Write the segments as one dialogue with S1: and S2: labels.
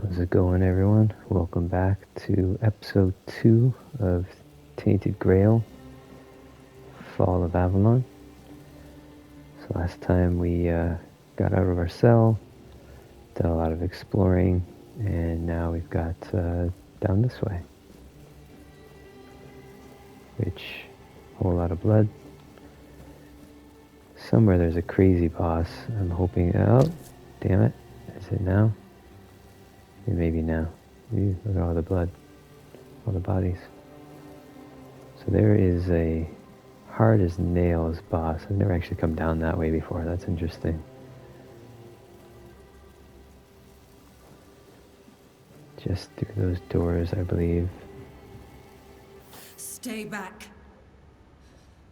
S1: How's it going, everyone? Welcome back to episode 2 of Tainted Grail, Fall of Avalon. So last time we got out of our cell, did a lot of exploring, and now we've got down this way. Which, a whole lot of blood. Somewhere there's a crazy boss. I'm hoping, oh, damn it. Is it now? Maybe now. Ooh, look at all the blood. All the bodies. So there is a hard as nails boss. I've never actually come down that way before. That's interesting. Just through those doors, I believe.
S2: Stay back.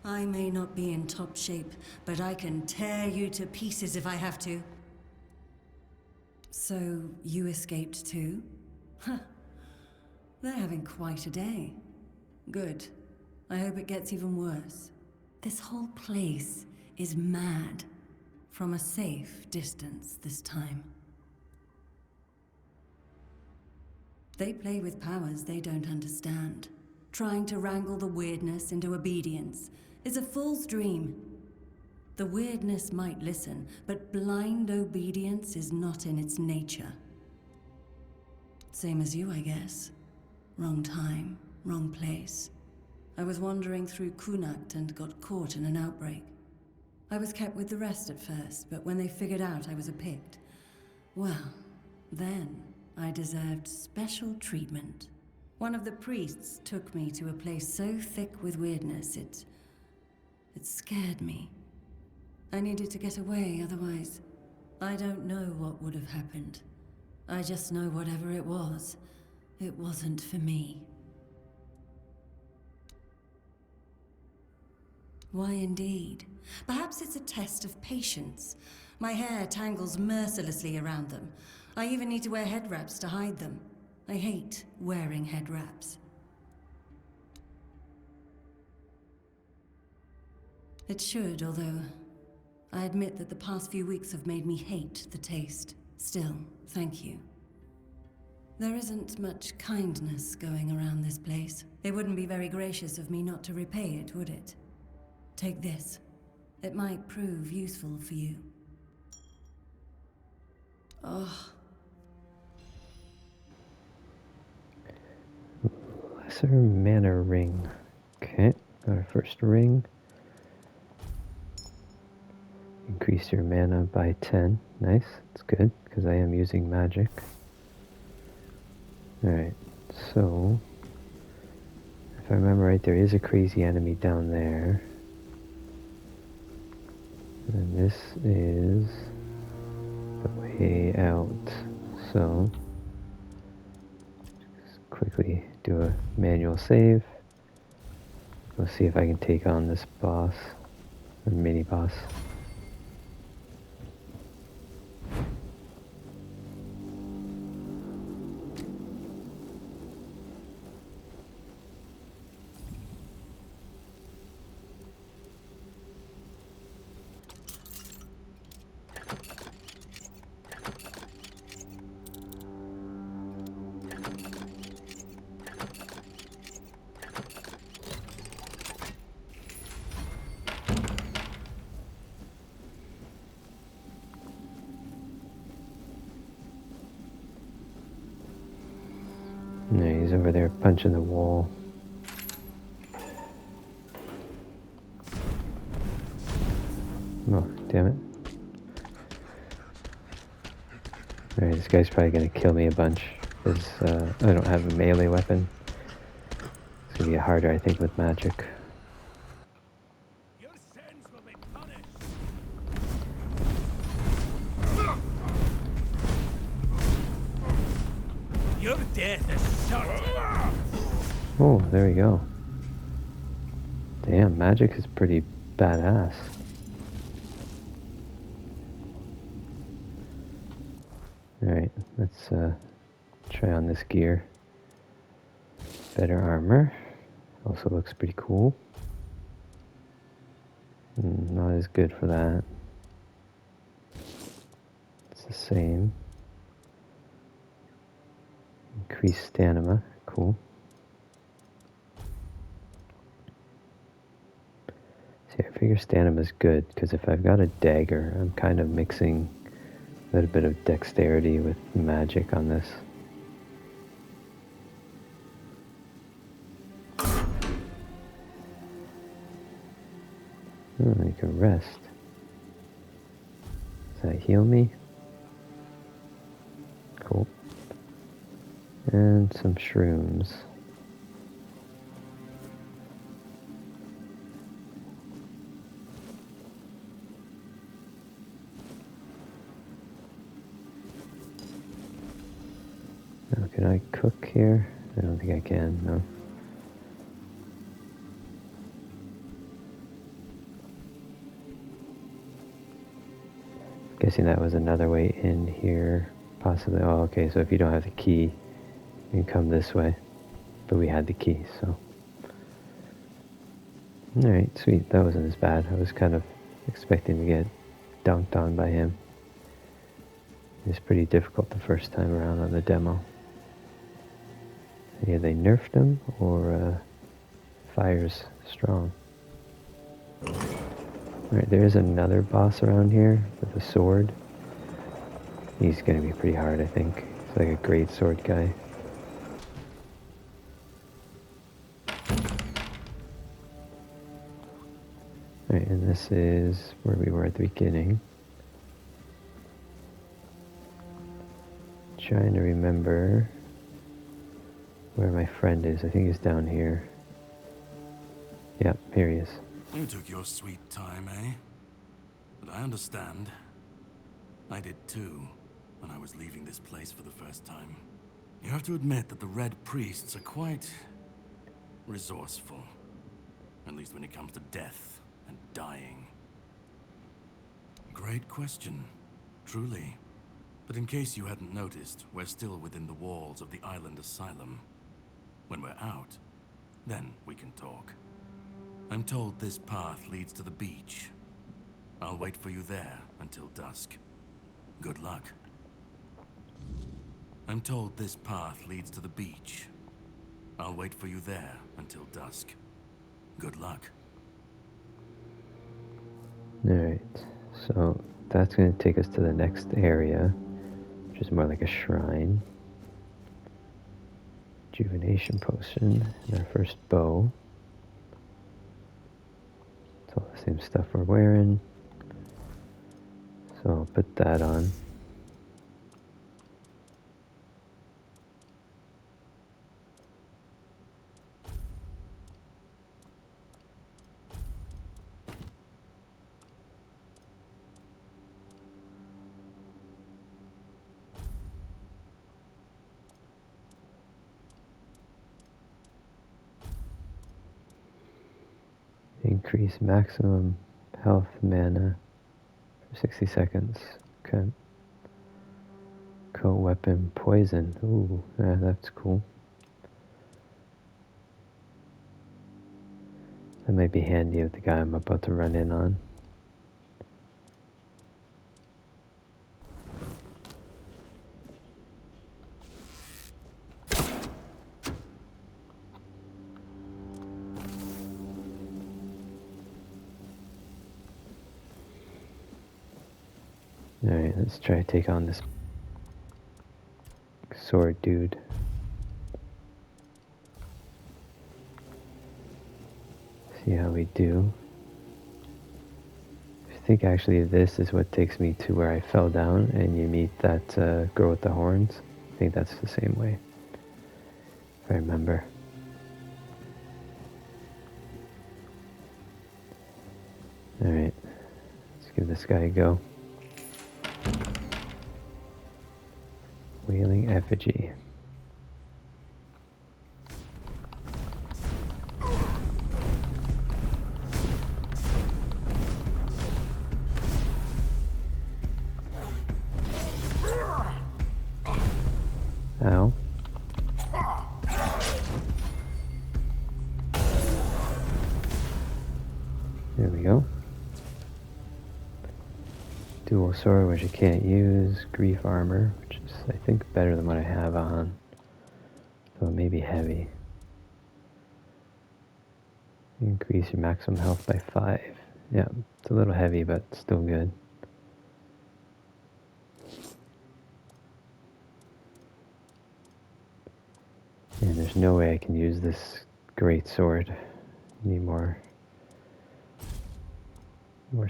S2: I may not be in top shape, but I can tear you to pieces if I have to. So, you escaped too? Huh. They're having quite a day. Good. I hope it gets even worse. This whole place is mad. From a safe distance this time. They play with powers they don't understand. Trying to wrangle the weirdness into obedience is a fool's dream. The weirdness might listen, but blind obedience is not in its nature. Same as you, I guess. Wrong time, wrong place. I was wandering through Kunakt and got caught in an outbreak. I was kept with the rest at first, but when they figured out I was a Pict, well, then I deserved special treatment. One of the priests took me to a place so thick with weirdness, it scared me. I needed to get away, otherwise, I don't know what would have happened. I just know whatever it wasn't for me. Why indeed? Perhaps it's a test of patience. My hair tangles mercilessly around them. I even need to wear head wraps to hide them. I hate wearing head wraps. It should, although I admit that the past few weeks have made me hate the taste. Still, thank you. There isn't much kindness going around this place. It wouldn't be very gracious of me not to repay it, would it? Take this. It might prove useful for you. Oh.
S1: Lesser mana ring. Okay, got our first ring. Increase your mana by 10. Nice, that's good, because I am using magic. Alright, so if I remember right, there is a crazy enemy down there. And this is the way out. So, just quickly do a manual save. We'll see if I can take on this boss, or mini boss. No, he's over there punching the wall. Oh, damn it. Alright, this guy's probably gonna kill me a bunch, because I don't have a melee weapon. It's gonna be harder, I think, with magic.
S3: Your sins will be punished. Your death is certain.
S1: Oh, there we go. Damn, magic is pretty badass. Alright, let's try on this gear. Better armor. Also looks pretty cool. Not as good for that. It's the same. increased stamina. Cool. See, I figure stamina is good, because if I've got a dagger, I'm kind of mixing a little bit of dexterity with magic on this. Oh, you can rest. Does that heal me? Cool. And some shrooms. Now, can I cook here? I don't think I can, no. Guessing that was another way in here, possibly. Oh, okay, so if you don't have the key, you can come this way. But we had the key, so. Alright, sweet. That wasn't as bad. I was kind of expecting to get dunked on by him. It was pretty difficult the first time around on the demo. Yeah, they nerfed him, or fire's strong. Alright, there's another boss around here with a sword. He's gonna be pretty hard, I think. He's like a great sword guy. Alright, and this is where we were at the beginning. Trying to remember where my friend is. I think he's down here. Yep, here he is.
S4: You took your sweet time, eh? But I understand. I did too, when I was leaving this place for the first time. You have to admit that the Red Priests are quite resourceful. At least when it comes to death and dying. Great question, truly. But in case you hadn't noticed, we're still within the walls of the island asylum. When we're out, then we can talk. I'm told this path leads to the beach. I'll wait for you there until dusk. Good luck. I'm told this path leads to the beach. I'll wait for you there until dusk. Good luck.
S1: Alright, so that's going to take us to the next area, which is more like a shrine. Rejuvenation potion, and our first bow. It's all the same stuff we're wearing. So I'll put that on. Increase maximum health mana for 60 seconds. Okay. Co-weapon poison. Ooh, yeah, that's cool. That might be handy with the guy I'm about to run in on. Alright, let's try to take on this sword dude. See how we do. I think actually this is what takes me to where I fell down and you meet that girl with the horns. I think that's the same way, if I remember. Alright, let's give this guy a go. Wailing effigy. Ow. There we go. Dual sword, which I can't use. Grief armor, which is, I think, better than what I have on. So it may be heavy. Increase your maximum health by 5. Yeah, it's a little heavy, but still good. And there's no way I can use this great sword. Need more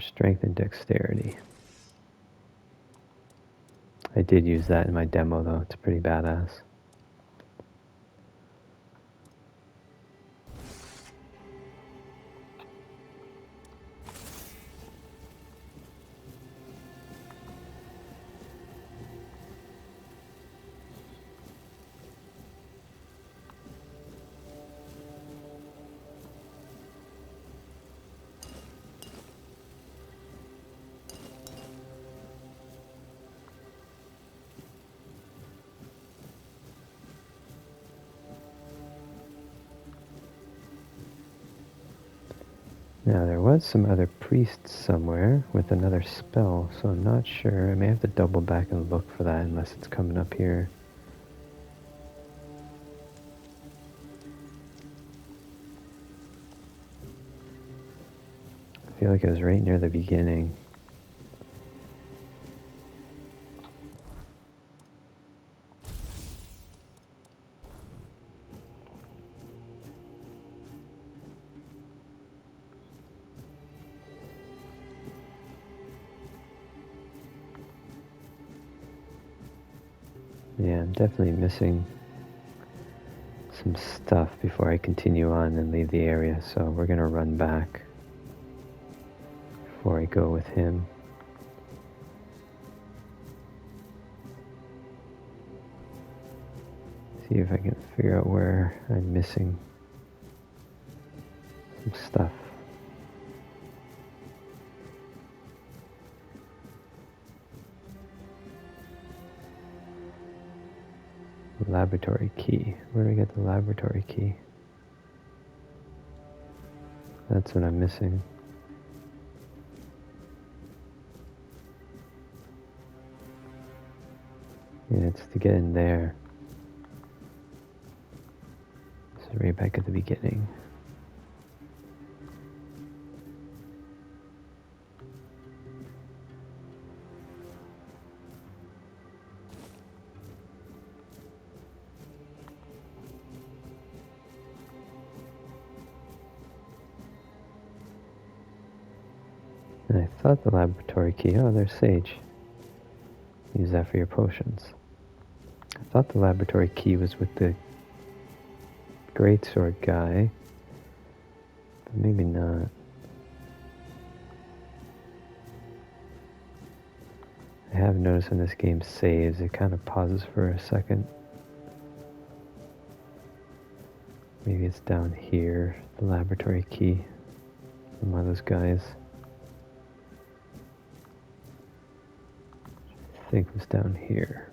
S1: strength and dexterity. I did use that in my demo though, it's pretty badass. Now there was some other priest somewhere with another spell, so I'm not sure. I may have to double back and look for that unless it's coming up here. I feel like it was right near the beginning. Yeah, I'm definitely missing some stuff before I continue on and leave the area, so we're gonna run back before I go with him. See if I can figure out where I'm missing some stuff. Laboratory key. Where do I get the laboratory key? That's what I'm missing. Yeah, it's to get in there. This is right back at the beginning. And I thought the laboratory key, oh, there's sage. Use that for your potions. I thought the laboratory key was with the greatsword guy, but maybe not. I have noticed when this game saves, it kind of pauses for a second. Maybe it's down here, the laboratory key from one of those guys. I think it was down here.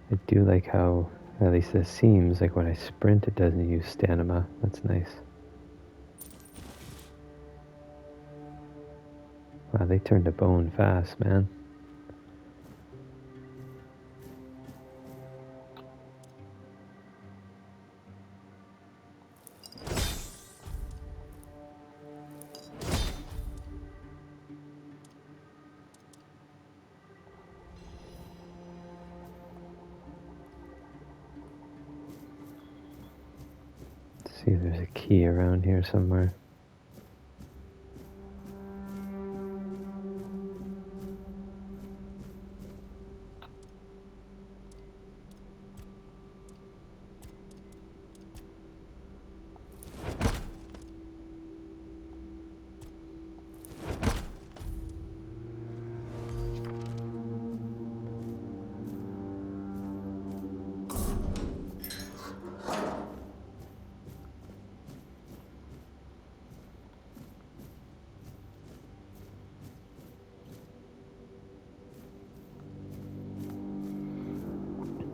S1: I do like how, at least it seems like when I sprint it doesn't use stamina. That's nice. Wow, they turned to bone fast, man. See if there's a key around here somewhere.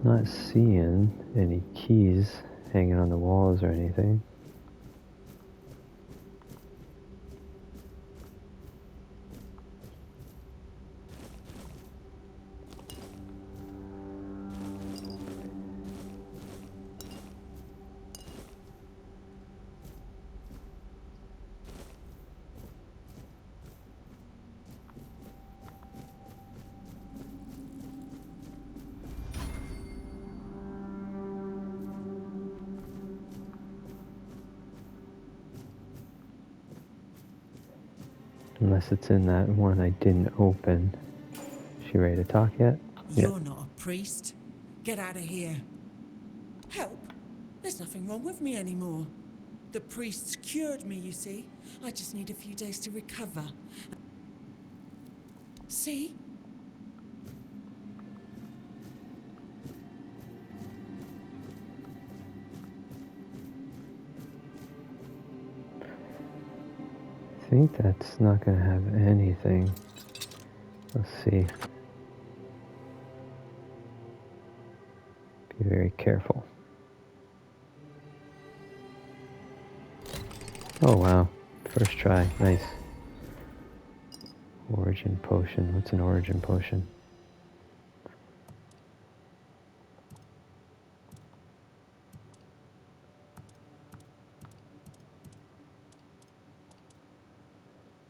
S1: Not seeing any keys hanging on the walls or anything. Unless it's in that one I didn't open. Is she ready to talk yet?
S5: You're not a priest. Get out of here. Help? There's nothing wrong with me anymore. The priests cured me, you see. I just need a few days to recover. See?
S1: I think that's not going to have anything. Let's see. Be very careful. Oh wow, first try, nice. Origin potion, what's an origin potion?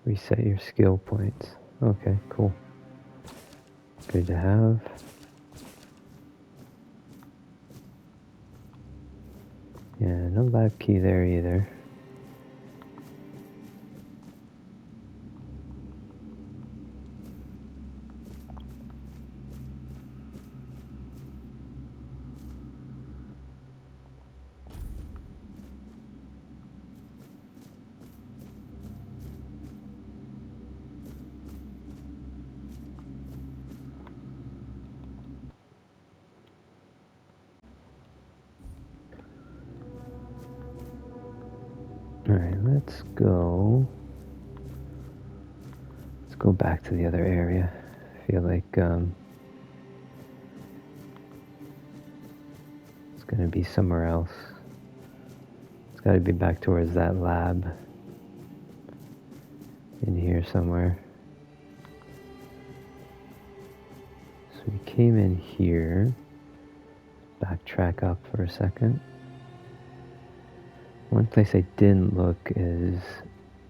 S1: Reset your skill points. Okay, cool. Good to have. Yeah, no lab key there either. Alright, let's go. Let's go back to the other area. I feel like it's gonna be somewhere else. It's gotta be back towards that lab. In here somewhere. So we came in here. Backtrack up for a second. One place I didn't look is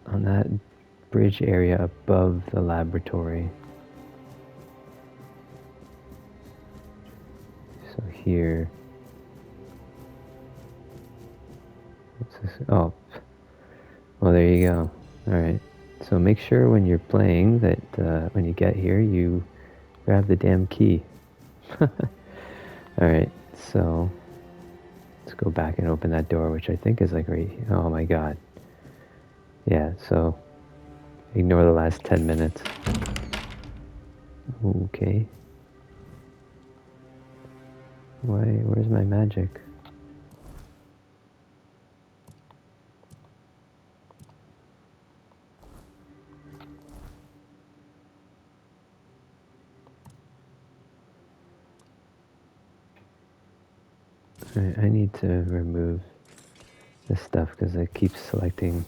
S1: on that bridge area above the laboratory. So here. What's this? Oh. Well, there you go. Alright. So make sure when you're playing that when you get here, you grab the damn key. Alright, so let's go back and open that door, which I think is like right here. Oh my god. Yeah, so ignore the last 10 minutes. Okay. Where's my magic? I need to remove this stuff because it keeps selecting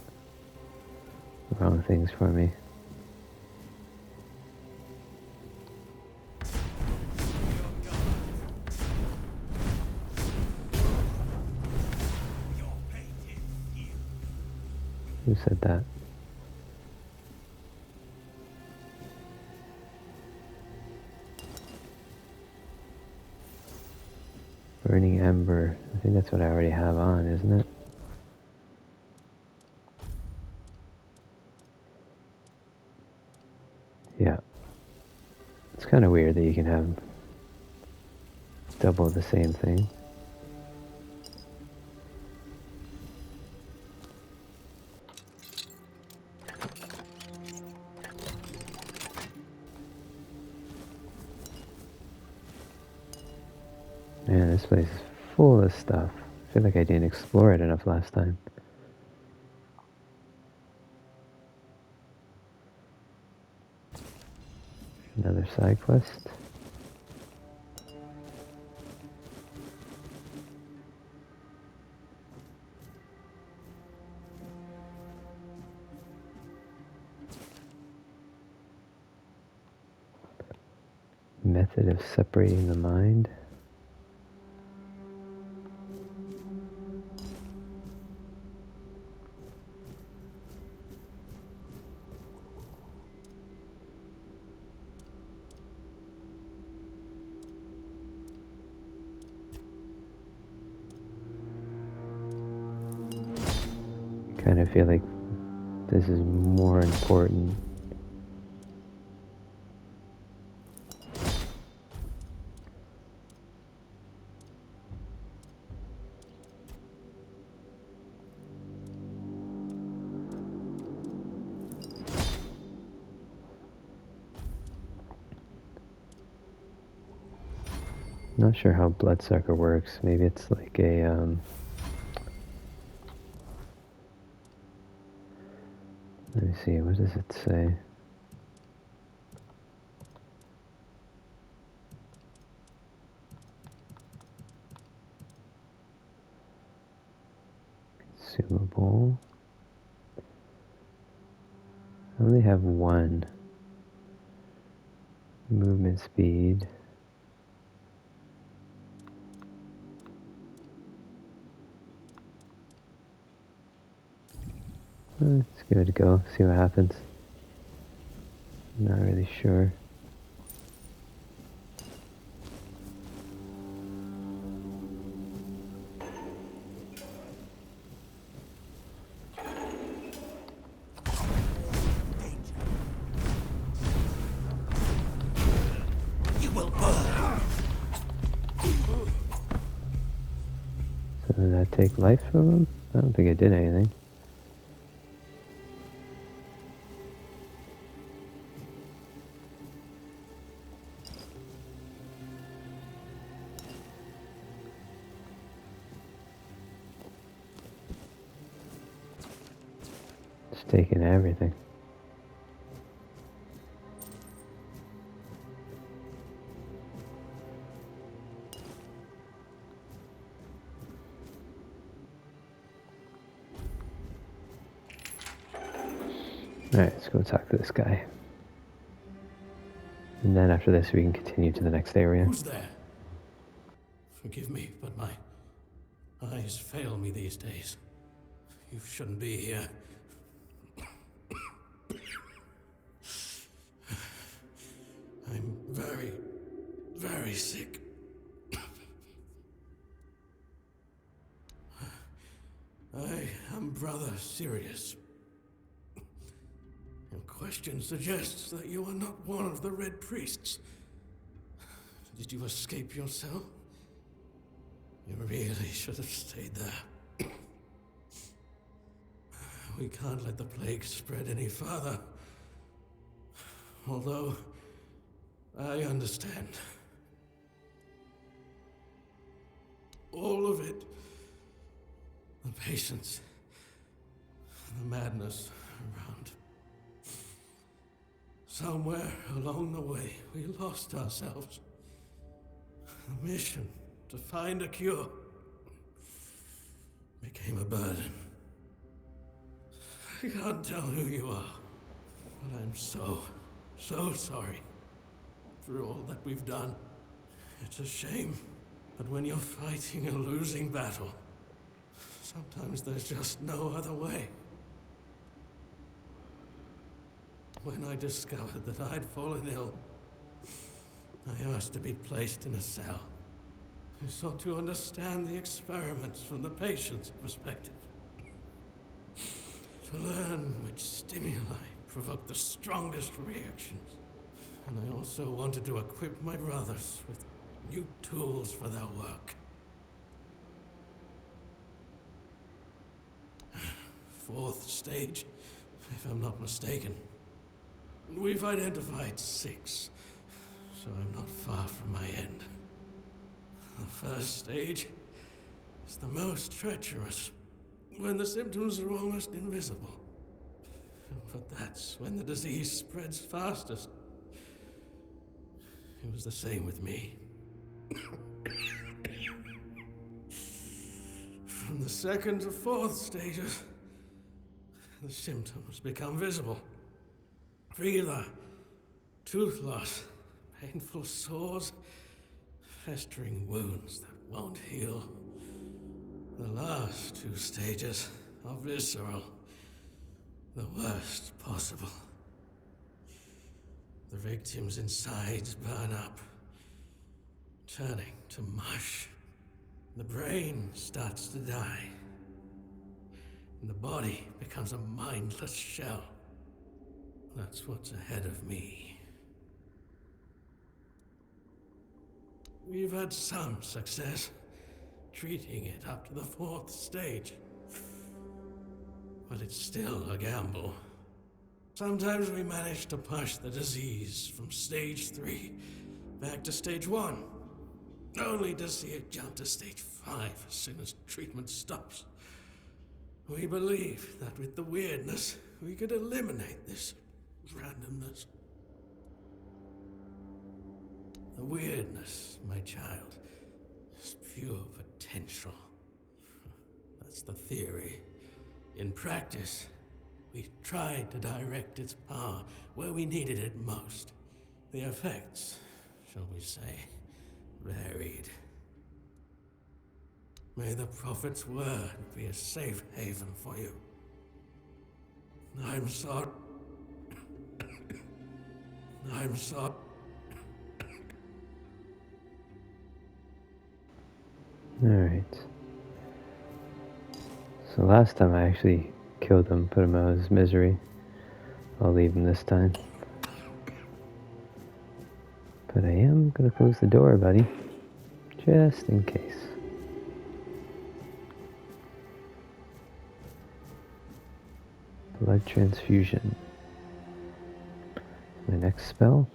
S1: the wrong things for me. Who said that? Burning Ember. I think that's what I already have on, isn't it? Yeah. It's kind of weird that you can have double the same thing. Man, this place is full of stuff. I feel like I didn't explore it enough last time. Another side quest. Method of separating the mind. Kind of feel like this is more important Not sure how bloodsucker works. Maybe it's like a let me see, what does it say? Consumable. I only have one. Movement speed. Let's give it a go, see what happens. Not really sure. So did that take life from him? I don't think it did anything. It's taking everything. Alright, let's go talk to this guy. And then after this we can continue to the next area.
S6: Who's there? Forgive me, but my eyes fail me these days. You shouldn't be here. I'm very, very sick. I am Brother Syrius. Your question suggests that you are not one of the Red Priests. Did you escape yourself? You really should have stayed there. We can't let the plague spread any further. Although, I understand. All of it. The patience. The madness around. Somewhere along the way, we lost ourselves. The mission to find a cure became a burden. I can't tell who you are, but I'm so sorry for all that we've done. It's a shame, but when you're fighting a losing battle, sometimes there's just no other way. When I discovered that I'd fallen ill, I asked to be placed in a cell. I sought to understand the experiments from the patient's perspective. To learn which stimuli provoke the strongest reactions. And I also wanted to equip my brothers with new tools for their work. Fourth stage, if I'm not mistaken. We've identified 6, so I'm not far from my end. The first stage is the most treacherous, when the symptoms are almost invisible. But that's when the disease spreads fastest. It was the same with me. From the 2nd to 4th stages, the symptoms become visible. Fever, tooth loss, painful sores, festering wounds that won't heal. The last 2 stages are visceral, the worst possible. The victim's insides burn up, turning to mush. The brain starts to die, and the body becomes a mindless shell. That's what's ahead of me. We've had some success treating it up to the 4th stage. But it's still a gamble. Sometimes we manage to push the disease from stage 3 back to stage 1. only to see it jump to stage 5 as soon as treatment stops. We believe that with the weirdness, we could eliminate this randomness. The weirdness, my child, is pure potential. That's the theory. In practice, we tried to direct its power where we needed it most. The effects, shall we say, varied. May the Prophet's word be a safe haven for you. I'm sorry. I'm sorry.
S1: Alright. So last time I actually killed him, put him out of his misery. I'll leave him this time. But I am gonna close the door, buddy. Just in case. Blood transfusion. My next spell.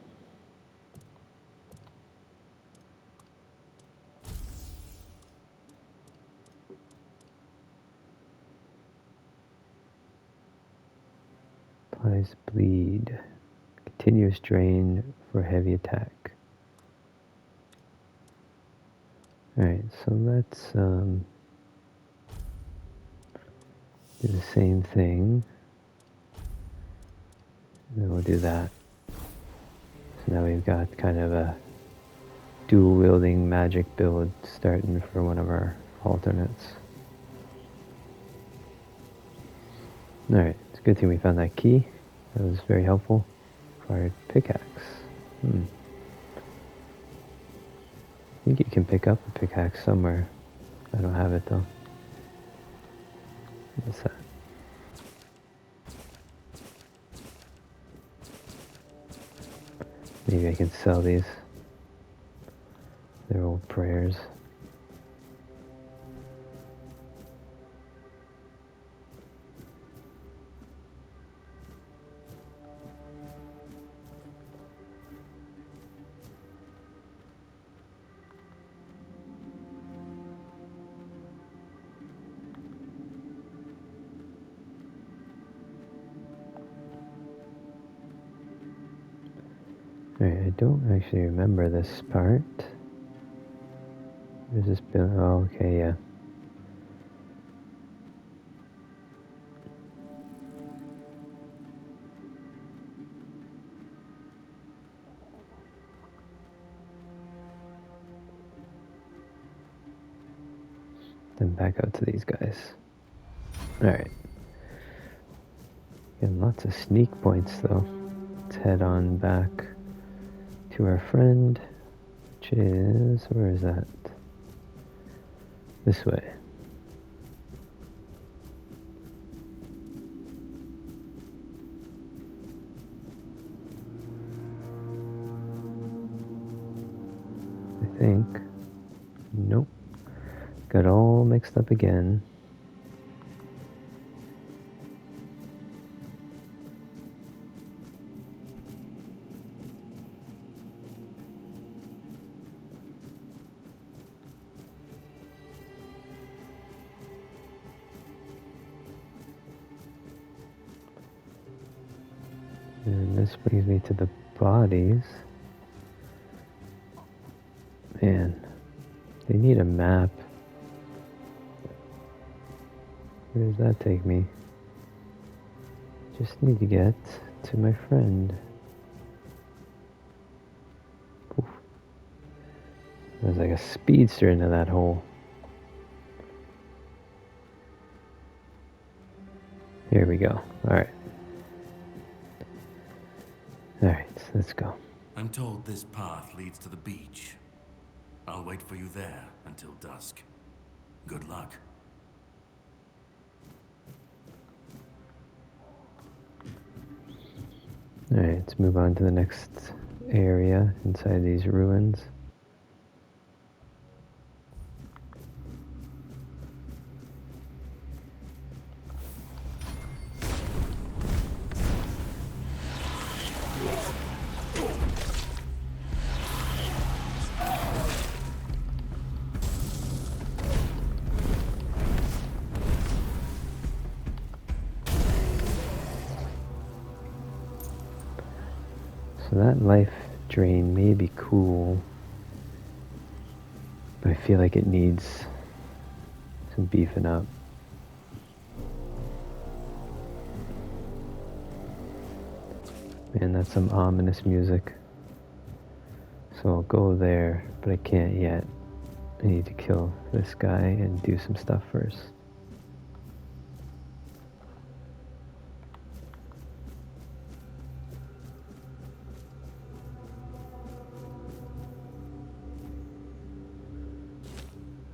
S1: Applies bleed. Continuous drain for heavy attack. Alright, so let's do the same thing. And then we'll do that. So now we've got kind of a dual wielding magic build starting for one of our alternates. Alright, it's a good thing we found that key. That was very helpful. Required pickaxe. I think you can pick up a pickaxe somewhere. I don't have it though. What's that? Maybe I can sell these. They're old prayers. Alright, I don't actually remember this part. There's this bill. Oh, okay, yeah. Then back out to these guys. Alright. Getting lots of sneak points though. Let's head on back to our friend, which is, where is that? This way. I think. Nope. Got all mixed up again. And this brings me to the bodies. Man, they need a map. Where does that take me? Just need to get to my friend. Oof. There's like a speedster into that hole. Here we go. Alright. Alright, let's go.
S4: I'm told this path leads to the beach. I'll wait for you there until dusk. Good luck.
S1: Alright, let's move on to the next area inside these ruins. So that life drain may be cool, but I feel like it needs some beefing up. Man, that's some ominous music. So I'll go there, but I can't yet. I need to kill this guy and do some stuff first.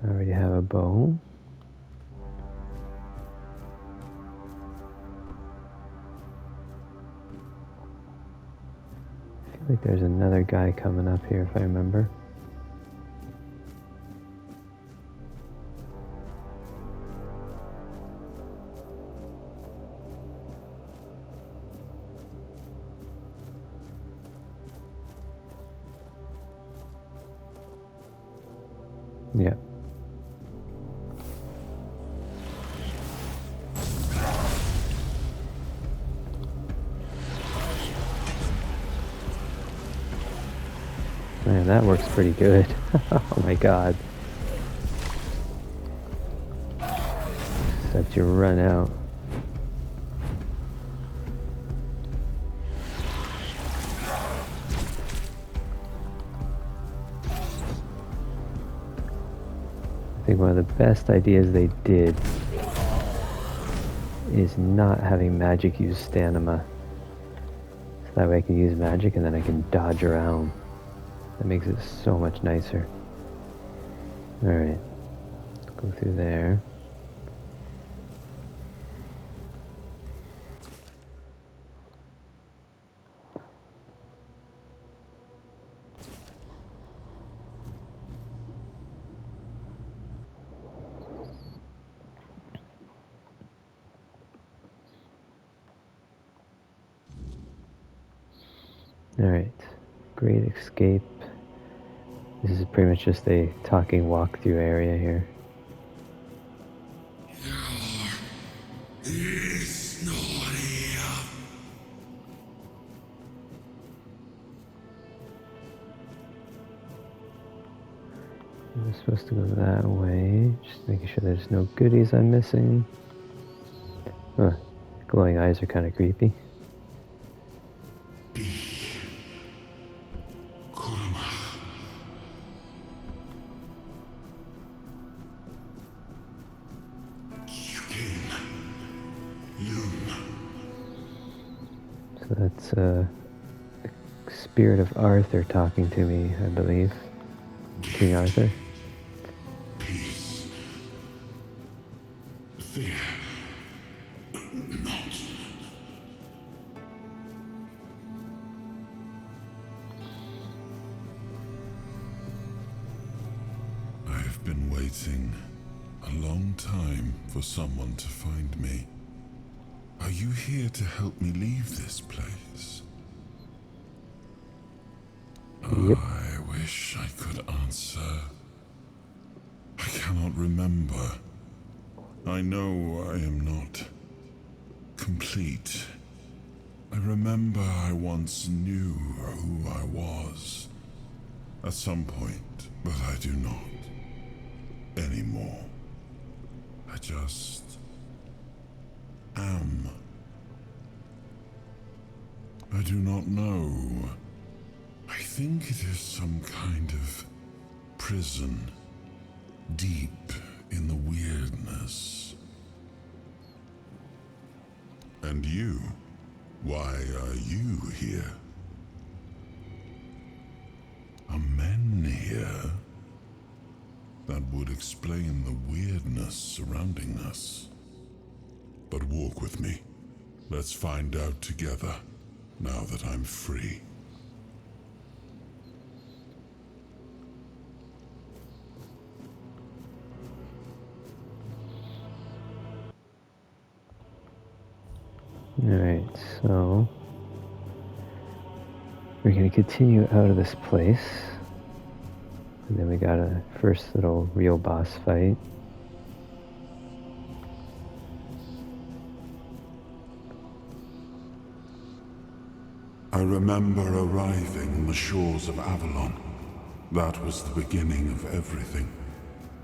S1: I already have a bow. I feel like there's another guy coming up here if I remember. Yeah. Man, that works pretty good. Oh my god. Except you run out. I think one of the best ideas they did is not having magic use stamina. So that way I can use magic and then I can dodge around. That makes it so much nicer. Alright, go through there. Alright, Great Escape. This is pretty much just a talking walkthrough area here.
S7: It's not here.
S1: I'm supposed to go that way. Just making sure there's no goodies I'm missing. Huh, glowing eyes are kind of creepy. So that's spirit of Arthur talking to me, I believe. King Arthur.
S7: Peace. Fear. Not. I've been waiting a long time for someone to find me. Are you here to help me leave this place?
S1: Yep.
S7: I wish I could answer. I cannot remember. I know I am not complete. I remember I once knew who I was at some point, but I do not anymore. I just am. I do not know. I think it is some kind of prison, deep in the weirdness. And you? Why are you here? Are men here? That would explain the weirdness surrounding us. But walk with me. Let's find out together, now that I'm free.
S1: Alright, so we're going to continue out of this place. And then we got a first little real boss fight.
S7: I remember arriving on the shores of Avalon. That was the beginning of everything.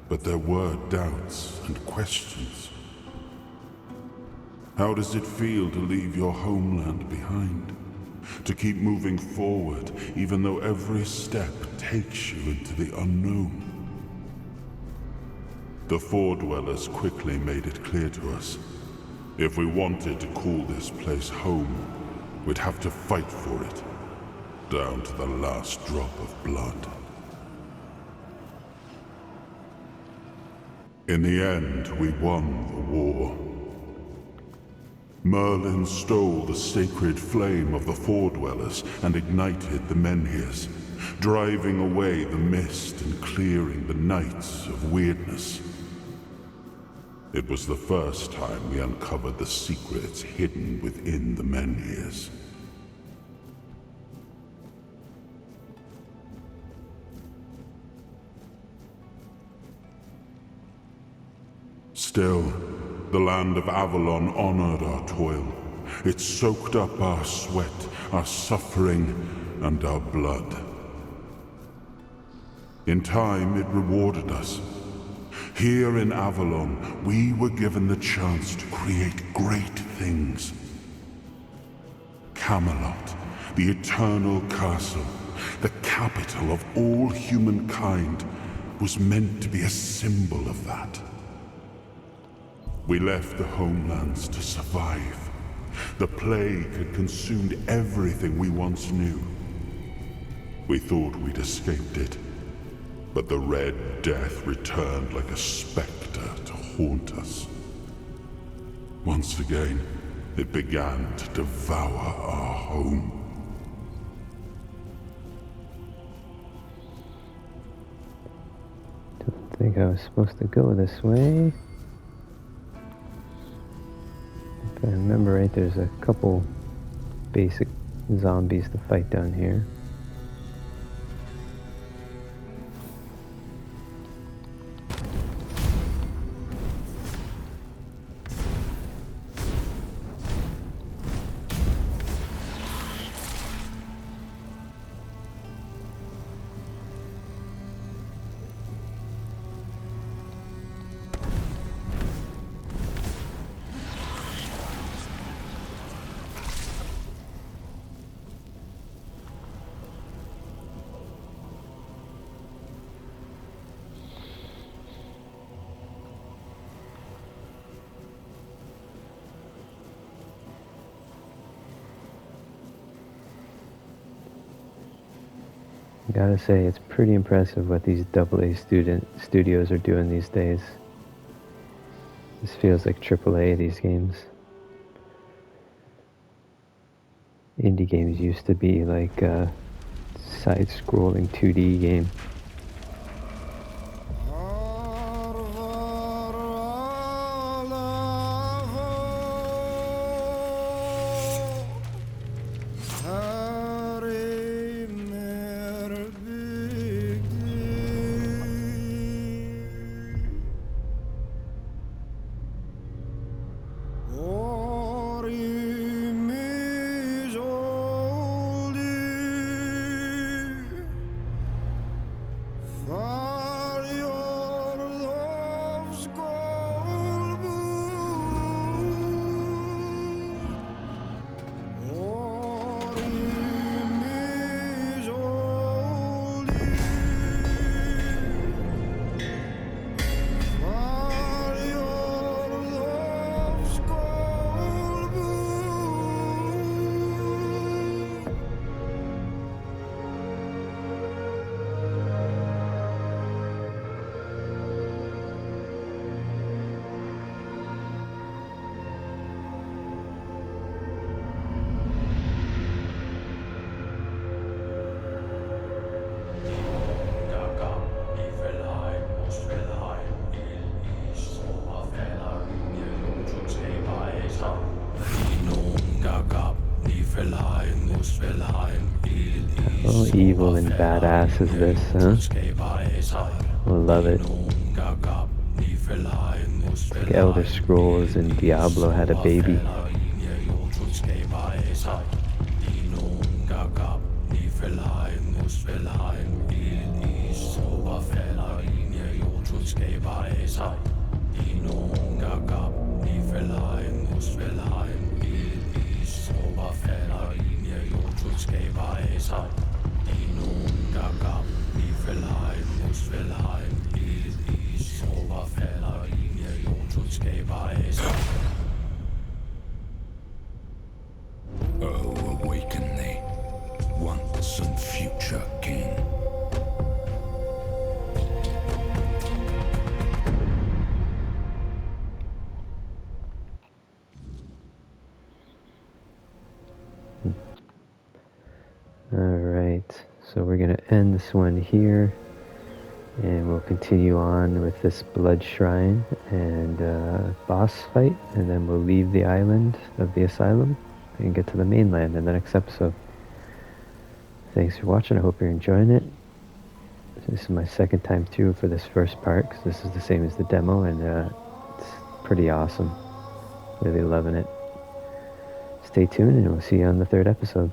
S7: But there were doubts and questions. How does it feel to leave your homeland behind? To keep moving forward, even though every step takes you into the unknown? The Four Dwellers quickly made it clear to us. If we wanted to call this place home, we'd have to fight for it, down to the last drop of blood. In the end, we won the war. Merlin stole the sacred flame of the Four Dwellers and ignited the Menhirs, driving away the mist and clearing the nights of weirdness. It was the first time we uncovered the secrets hidden within the Menhirs. Still, the land of Avalon honored our toil. It soaked up our sweat, our suffering, and our blood. In time, it rewarded us. Here in Avalon, we were given the chance to create great things. Camelot, the eternal castle, the capital of all humankind, was meant to be a symbol of that. We left the homelands to survive. The plague had consumed everything we once knew. We thought we'd escaped it. But the Red Death returned like a specter to haunt us. Once again, it began to devour our home.
S1: Don't think I was supposed to go this way. If I remember right, there's a couple basic zombies to fight down here. Gotta say, it's pretty impressive what these AA studios are doing these days. This feels like AAA, these games. Indie games used to be like a side-scrolling 2D game. Oh, evil and badass is this, huh? I love it. It's like Elder Scrolls and Diablo had a baby.
S6: Muspelheim, Elis, Oberfäller, Linie, Jotunskaber, Esai. Inung, Gagab, Niflheim, Muspelheim, Elis, Oberfäller, Linie, Jotunskaber, Esai. Inung, Gagab, Niflheim, Muspelheim, Elis, Oberfäller, Linie, Jotunskaber, Esai.
S7: Oh, awaken thee, once and future king.
S1: Alright, so we're going to end this one here, and we'll continue on with this blood shrine and boss fight, and then we'll leave the island of the asylum and get to the mainland in the next episode. Thanks for watching. I hope you're enjoying it. This is my second time through for this first part, because this is the same as the demo, and it's pretty awesome. Really loving it. Stay tuned, and we'll see you on the third episode.